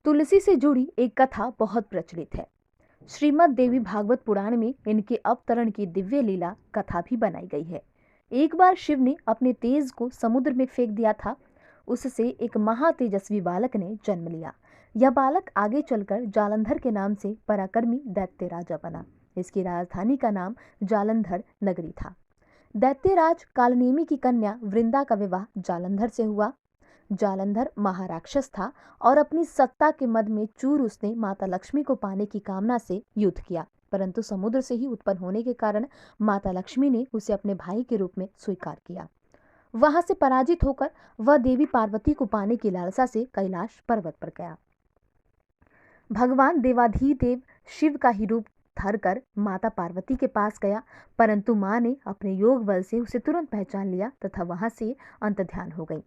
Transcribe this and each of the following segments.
तुलसी से जुड़ी एक कथा बहुत प्रचलित है। श्रीमद् देवी भागवत पुराण में इनके अवतरण की दिव्य लीला कथा भी बनाई गई है। एक बार शिव ने अपने तेज को समुद्र में फेंक दिया था। उससे एक महातेजस्वी बालक ने जन्म लिया। यह बालक आगे चलकर जालंधर के नाम से पराक्रमी दैत्य राजा बना। इसकी राजधानी का नाम जालंधर नगरी था। दैत्यराज कालनेमी की कन्या वृंदा का विवाह जालंधर से हुआ। जालंधर महाराक्षस था और अपनी सत्ता के मद में चूर उसने माता लक्ष्मी को पाने की कामना से युद्ध किया, परंतु समुद्र से ही उत्पन्न होने के कारण माता लक्ष्मी ने उसे अपने भाई के रूप में स्वीकार किया। वहां से पराजित होकर वह देवी पार्वती को पाने की लालसा से कैलाश पर्वत पर गया। भगवान देवाधिदेव शिव का ही रूप धरकर माता पार्वती के पास गया, परंतु मां ने अपने योग बल से उसे तुरंत पहचान लिया तथा वहां से अंतर्ध्यान हो गई।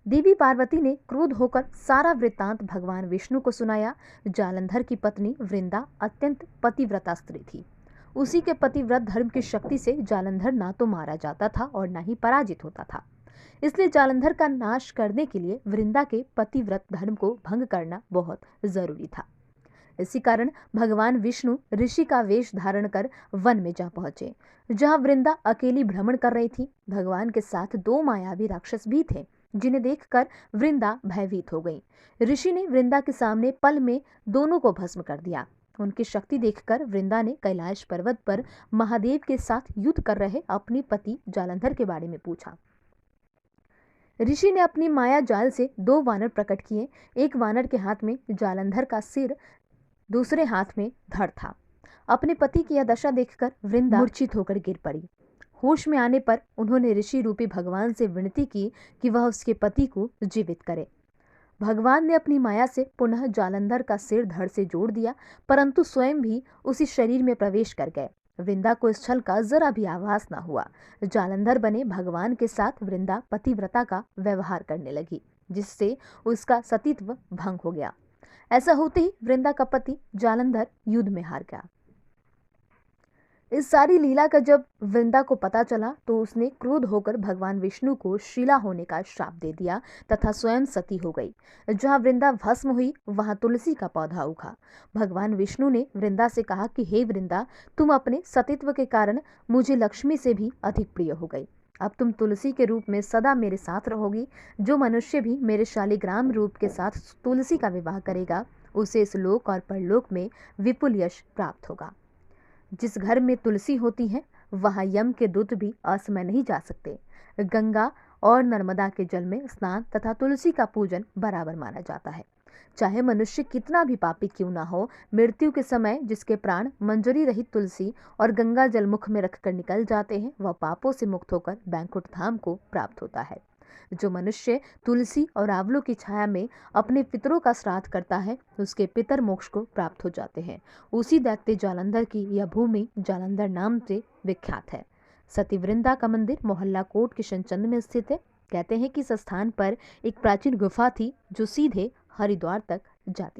देवी पार्वती ने क्रोध होकर सारा वृत्तांत भगवान विष्णु को सुनाया। जालंधर की पत्नी वृंदा अत्यंत पतिव्रता स्त्री थी। उसी के पतिव्रत धर्म की शक्ति से जालंधर ना तो मारा जाता था और ना ही पराजित होता था। इसलिए जालंधर का नाश करने के लिए वृंदा के पतिव्रत धर्म को भंग करना बहुत जरूरी था। इसी कारण भगवान विष्णु ऋषि का वेश धारण कर वन में जा पहुंचे, जहां वृंदा अकेली भ्रमण कर रही थी। भगवान के साथ दो मायावी राक्षस भी थे, जिन्हें देखकर वृंदा भयभीत हो गई। ऋषि ने वृंदा के सामने पल में दोनों को भस्म कर दिया। उनकी शक्ति देखकर वृंदा ने कैलाश पर्वत पर महादेव के साथ युद्ध कर रहे अपने पति जालंधर के बारे में पूछा। ऋषि ने अपनी माया जाल से दो वानर प्रकट किए। एक वानर के हाथ में जालंधर का सिर, दूसरे हाथ में धड़ था। अपने पति की यह दशा देखकर वृंदा मूर्छित होकर गिर पड़ी। होश में आने पर उन्होंने ऋषि रूपी भगवान से विनती की कि वह उसके पति को जीवित करे। भगवान ने अपनी माया से पुनः जालंधर का सिर धड़ से जोड़ दिया, परंतु स्वयं भी उसी शरीर में प्रवेश कर गए। वृंदा को इस छल का जरा भी आभास न हुआ। जालंधर बने भगवान के साथ वृंदा पतिव्रता का व्यवहार करने लगी, जिससे उसका सतीत्व भंग हो गया। ऐसा होते ही वृंदा का पति जालंधर युद्ध में हार गया। इस सारी लीला का जब वृंदा को पता चला तो उसने क्रोध होकर भगवान विष्णु को शीला होने का श्राप दे दिया तथा स्वयं सती हो गई। जहां वृंदा भस्म हुई वहां तुलसी का पौधा उगा। भगवान विष्णु ने वृंदा से कहा कि हे वृंदा, तुम अपने सतीत्व के कारण मुझे लक्ष्मी से भी अधिक प्रिय हो गई। अब तुम तुलसी के रूप में सदा मेरे साथ रहोगी। जो मनुष्य भी मेरे शालिग्राम रूप के साथ तुलसी का विवाह करेगा, उसे इस लोक और परलोक में विपुल यश प्राप्त होगा। जिस घर में तुलसी होती है वहां यम के दूत भी असमय नहीं जा सकते। गंगा और नर्मदा के जल में स्नान तथा तुलसी का पूजन बराबर माना जाता है। चाहे मनुष्य कितना भी पापी क्यों ना हो, मृत्यु के समय जिसके प्राण मंजरी रहित तुलसी और गंगा जल मुख में रखकर निकल जाते हैं, वह पापों से मुक्त होकर बैकुंठ धाम को प्राप्त होता है। जो मनुष्य तुलसी और आंवलों की छाया में अपने पितरों का श्राद्ध करता है, उसके पितर मोक्ष को प्राप्त हो जाते हैं। उसी दैत्य जालंधर की यह भूमि जालंधर नाम से विख्यात है। सती वृंदा का मंदिर मोहल्ला कोट किशनचंद में स्थित है। कहते हैं कि इस स्थान पर एक प्राचीन गुफा थी जो सीधे हरिद्वार तक जाती